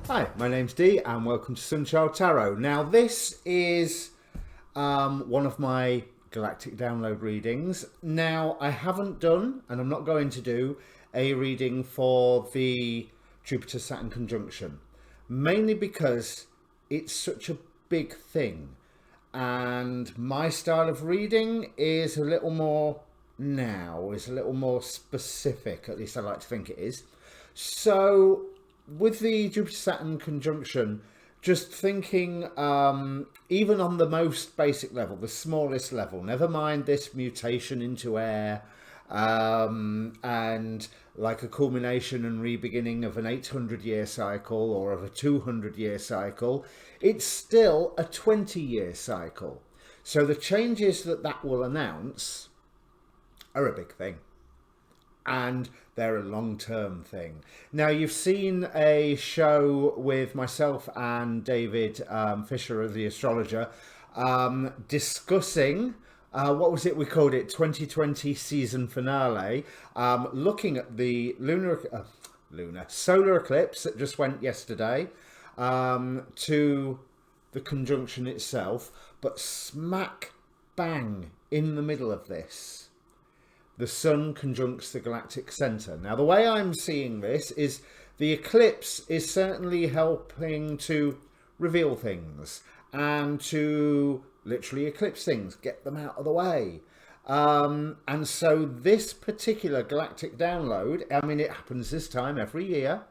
Hi, my name's Dee and welcome to Sunchild Tarot. Now this is one of my galactic download readings. Now I haven't done, and I'm not going to do, a reading for the Jupiter Saturn Conjunction. Mainly because it's such a big thing. And my style of reading is a little more is a little more specific, at least I like to think it is. So with the Jupiter Saturn conjunction, just thinking, even on the most basic level, the smallest level, never mind this mutation into air, and like a culmination and re-beginning of an 800-year cycle or of a 200-year cycle, it's still a 20-year cycle. So the changes that will announce are a big thing. And they're a long-term thing. Now, you've seen a show with myself and David Fischer, the astrologer, discussing, what was it we called it, 2020 season finale, looking at the solar eclipse that just went yesterday, to the conjunction itself, but smack bang in the middle of this, the Sun conjuncts the Galactic Centre. Now, the way I'm seeing this is the eclipse is certainly helping to reveal things and to literally eclipse things, get them out of the way. And so this particular galactic download, I mean, it happens this time every year.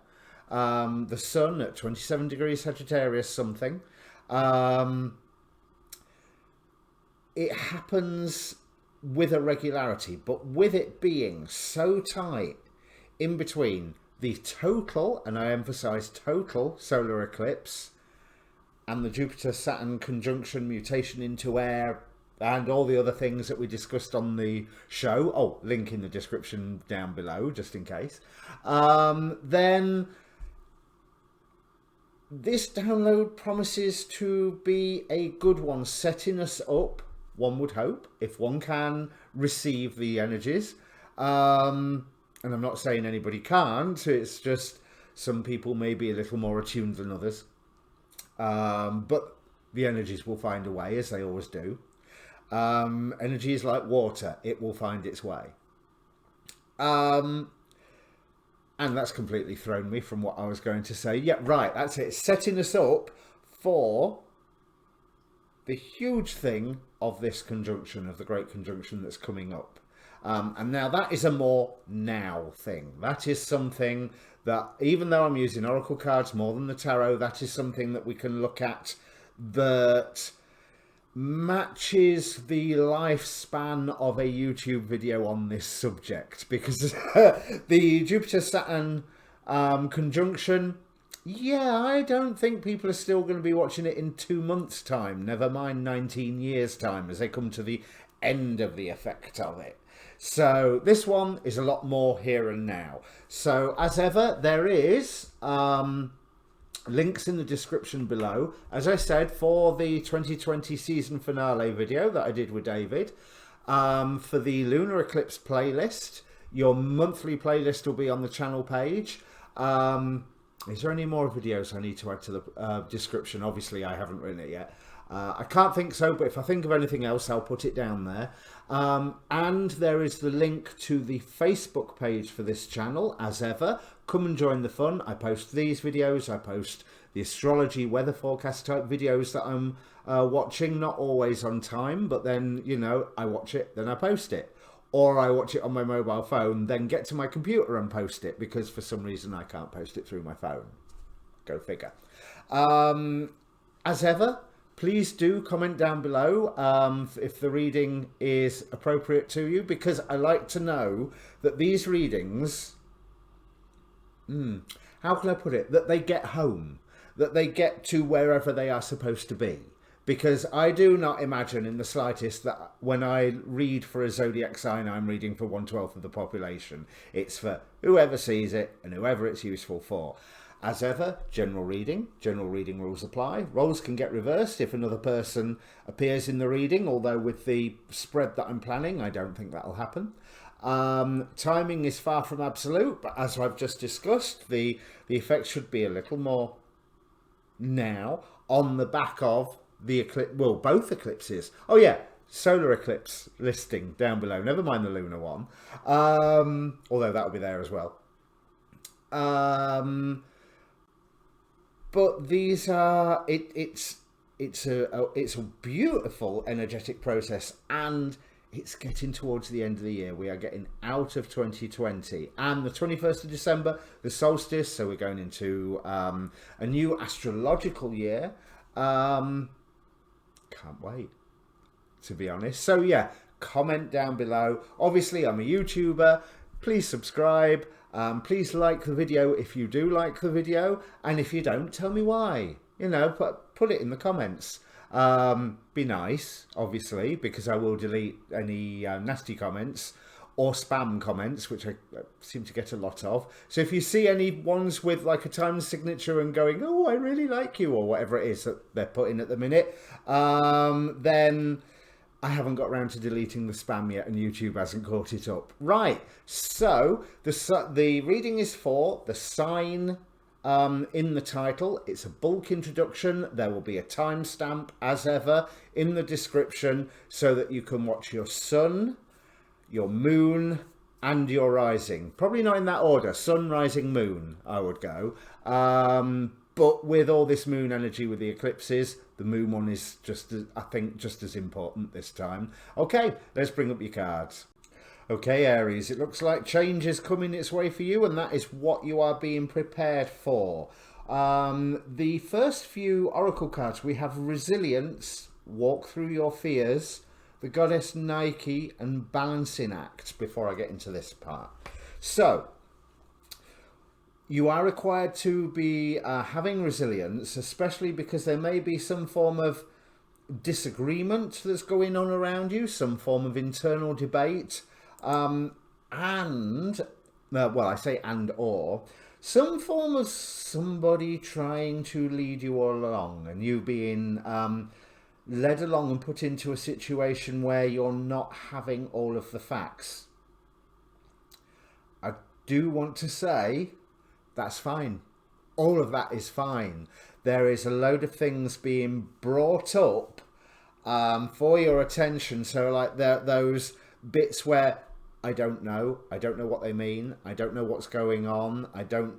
The Sun at 27 degrees Sagittarius something. It happens with a regularity, but with it being so tight in between the total, and I emphasize total, solar eclipse and the Jupiter Saturn conjunction, mutation into air, and all the other things that we discussed on the show, oh, link in the description down below just in case, then this download promises to be a good one, setting us up, one would hope, if one can receive the energies. And I'm not saying anybody can't, it's just some people may be a little more attuned than others. But the energies will find a way, as they always do. Energy is like water, it will find its way. And that's completely thrown me from what I was going to say. Yeah, right, that's it. Setting us up for the huge thing of this conjunction, of the great conjunction that's coming up. And now that is a more now thing. That is something that, even though I'm using oracle cards more than the tarot, that is something that we can look at that matches the lifespan of a YouTube video on this subject. Because the Jupiter Saturn conjunction, yeah, I don't think people are still going to be watching it in 2 months' time, never mind 19 years' time, as they come to the end of the effect of it. So this one is a lot more here and now. So as ever, there is links in the description below, as I said, for the 2020 season finale video that I did with David, for the Lunar Eclipse playlist. Your monthly playlist will be on the channel page. Is there any more videos I need to add to the description? Obviously, I haven't written it yet. I can't think so, but if I think of anything else, I'll put it down there. And there is the link to the Facebook page for this channel, as ever. Come and join the fun. I post these videos. I post the astrology weather forecast type videos that I'm watching. Not always on time, but then, you know, I watch it, then I post it. Or I watch it on my mobile phone, then get to my computer and post it, because for some reason I can't post it through my phone. Go figure. As ever, please do comment down below if the reading is appropriate to you, because I like to know that these readings, how can I put it, that they get home, that they get to wherever they are supposed to be. Because I do not imagine in the slightest that when I read for a zodiac sign, I'm reading for 1/12 of the population. It's for whoever sees it and whoever it's useful for. As ever, general reading rules apply. Roles can get reversed if another person appears in the reading, although with the spread that I'm planning, I don't think that'll happen. Timing is far from absolute, but as I've just discussed, the effect should be a little more now on the back of the eclipse, well, both eclipses. Oh yeah, solar eclipse listing down below. Never mind the lunar one, although that'll be there as well. But these are it's a beautiful energetic process, and it's getting towards the end of the year. We are getting out of 2020, and the 21st of December, the solstice. So we're going into a new astrological year. Can't wait, to be honest. So yeah, comment down below. Obviously, I'm a YouTuber. Please subscribe. Please like the video if you do like the video, and if you don't, tell me why. You know, put it in the comments. Be nice, obviously, because I will delete any nasty comments or spam comments, which I seem to get a lot of. So if you see any ones with like a time signature and going, oh, I really like you, or whatever it is that they're putting at the minute, then I haven't got around to deleting the spam yet, and YouTube hasn't caught it up. Right, so the reading is for the sign in the title. It's a bulk introduction. There will be a timestamp, as ever, in the description, so that you can watch your sun, your moon, and your rising. Probably not in that order. Sun, rising, moon, I would go. But with all this moon energy with the eclipses, the moon one is just, I think, just as important this time. Okay, let's bring up your cards. Okay, Aries, it looks like change is coming its way for you, and that is what you are being prepared for. The first few oracle cards, we have resilience, walk through your fears, the goddess Nike, and balancing act, before I get into this part. So, you are required to be having resilience, especially because there may be some form of disagreement that's going on around you, some form of internal debate, and, well, I say and or, some form of somebody trying to lead you all along, and you being led along and put into a situation where you're not having all of the facts. I do want to say that's fine. All of that is fine. There is a load of things being brought up for your attention. So like those bits where I don't know what they mean. I don't know what's going on. I don't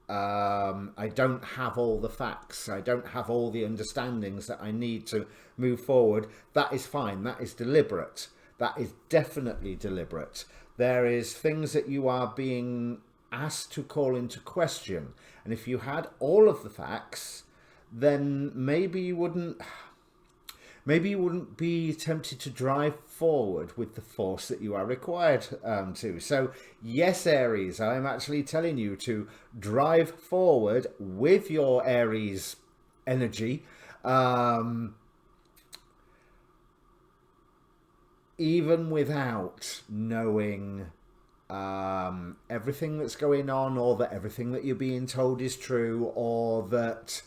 have all the facts. I don't have all the understandings that I need to move forward. That is fine. That is deliberate. That is definitely deliberate. There is things that you are being asked to call into question, and if you had all of the facts, then maybe you wouldn't be tempted to drive forward with the force that you are required to. So yes, Aries, I'm actually telling you to drive forward with your Aries energy, even without knowing everything that's going on, or that everything that you're being told is true, or that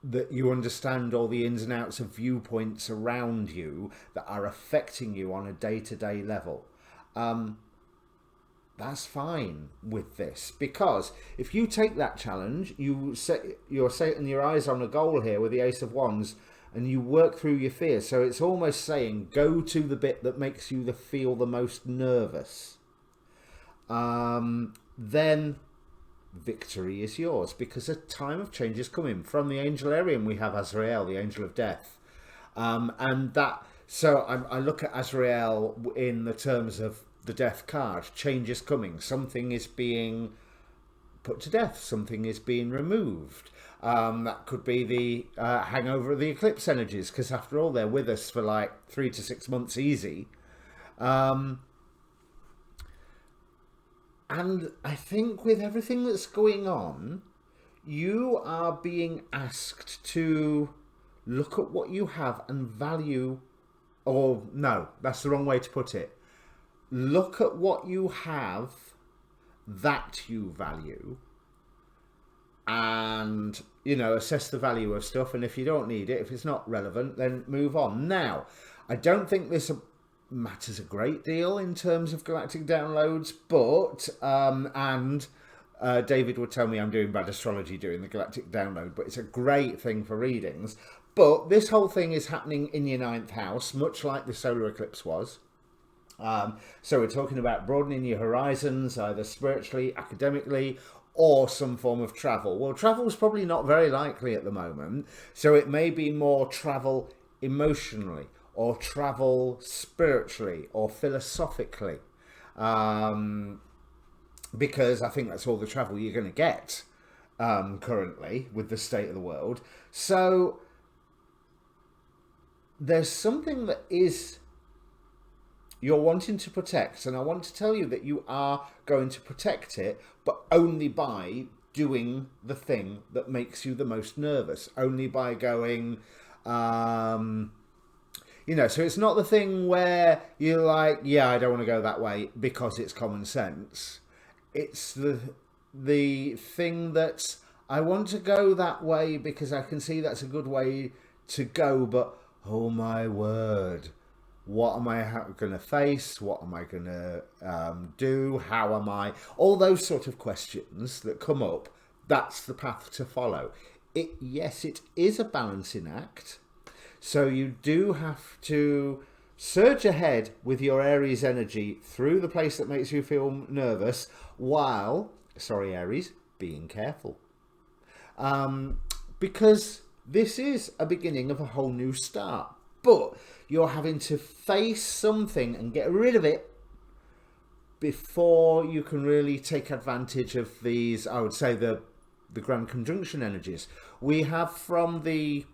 that you understand all the ins and outs of viewpoints around you that are affecting you on a day-to-day level. That's fine with this, because if you take that challenge, you're setting your eyes on a goal here with the Ace of Wands, and you work through your fears. So it's almost saying, go to the bit that makes you feel the most nervous. Then victory is yours, because a time of change is coming. From the angel Arian, we have Azrael, the angel of death. And that, so I look at Azrael in the terms of the death card. Change is coming. Something is being put to death. Something is being removed. That could be the hangover of the eclipse energies, because after all, they're with us for like 3 to 6 months easy. And I think with everything that's going on, you are being asked to look at what you have and value, or no, that's the wrong way to put it. Look at what you have that you value, and, you know, assess the value of stuff. And if you don't need it, if it's not relevant, then move on. Now, I don't think this matters a great deal in terms of galactic downloads, but and David would tell me I'm doing bad astrology doing the Galactic Download, but it's a great thing for readings. But this whole thing is happening in your 9th house, much like the solar eclipse was. So we're talking about broadening your horizons, either spiritually, academically, or some form of travel. Well, travel is probably not very likely at the moment, so it may be more travel emotionally, or travel spiritually, or philosophically, because I think that's all the travel you're going to get currently with the state of the world. So there's something that is you're wanting to protect, and I want to tell you that you are going to protect it, but only by doing the thing that makes you the most nervous, only by going, you know, so it's not the thing where you're like, yeah, I don't want to go that way because it's common sense. It's the thing that I want to go that way because I can see that's a good way to go, but oh my word, what am I going to face? What am I going to do? How am I? All those sort of questions that come up, that's the path to follow. Yes, it is a balancing act. So you do have to surge ahead with your Aries energy through the place that makes you feel nervous while, sorry Aries, being careful. Because this is a beginning of a whole new start. But you're having to face something and get rid of it before you can really take advantage of these, I would say, the grand conjunction energies. We have from the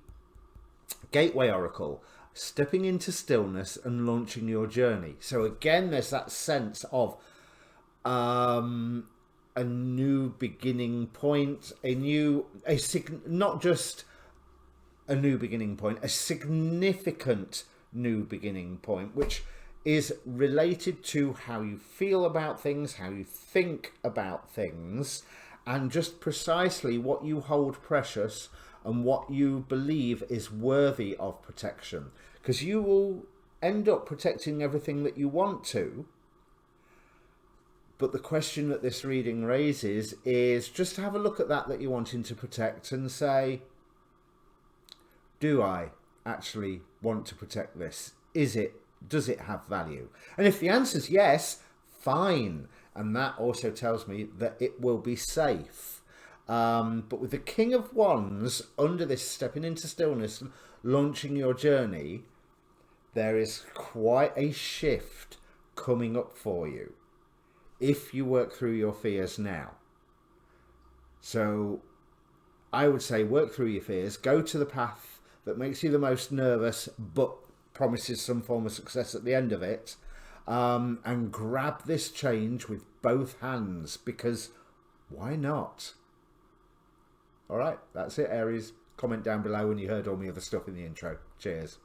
Gateway Oracle, stepping into stillness and launching your journey. So again, there's that sense of a new beginning point, not just a new beginning point, a significant new beginning point, which is related to how you feel about things, how you think about things, and just precisely what you hold precious and what you believe is worthy of protection. Because you will end up protecting everything that you want to. But the question that this reading raises is just have a look at that you're wanting to protect and say, do I actually want to protect this? Does it have value? And if the answer is yes, fine. And that also tells me that it will be safe. But with the King of Wands under this stepping into stillness, launching your journey, there is quite a shift coming up for you if you work through your fears now. So I would say work through your fears, go to the path that makes you the most nervous but promises some form of success at the end of it, and grab this change with both hands, because why not? All right, that's it, Aries. Comment down below when you heard all my other stuff in the intro. Cheers.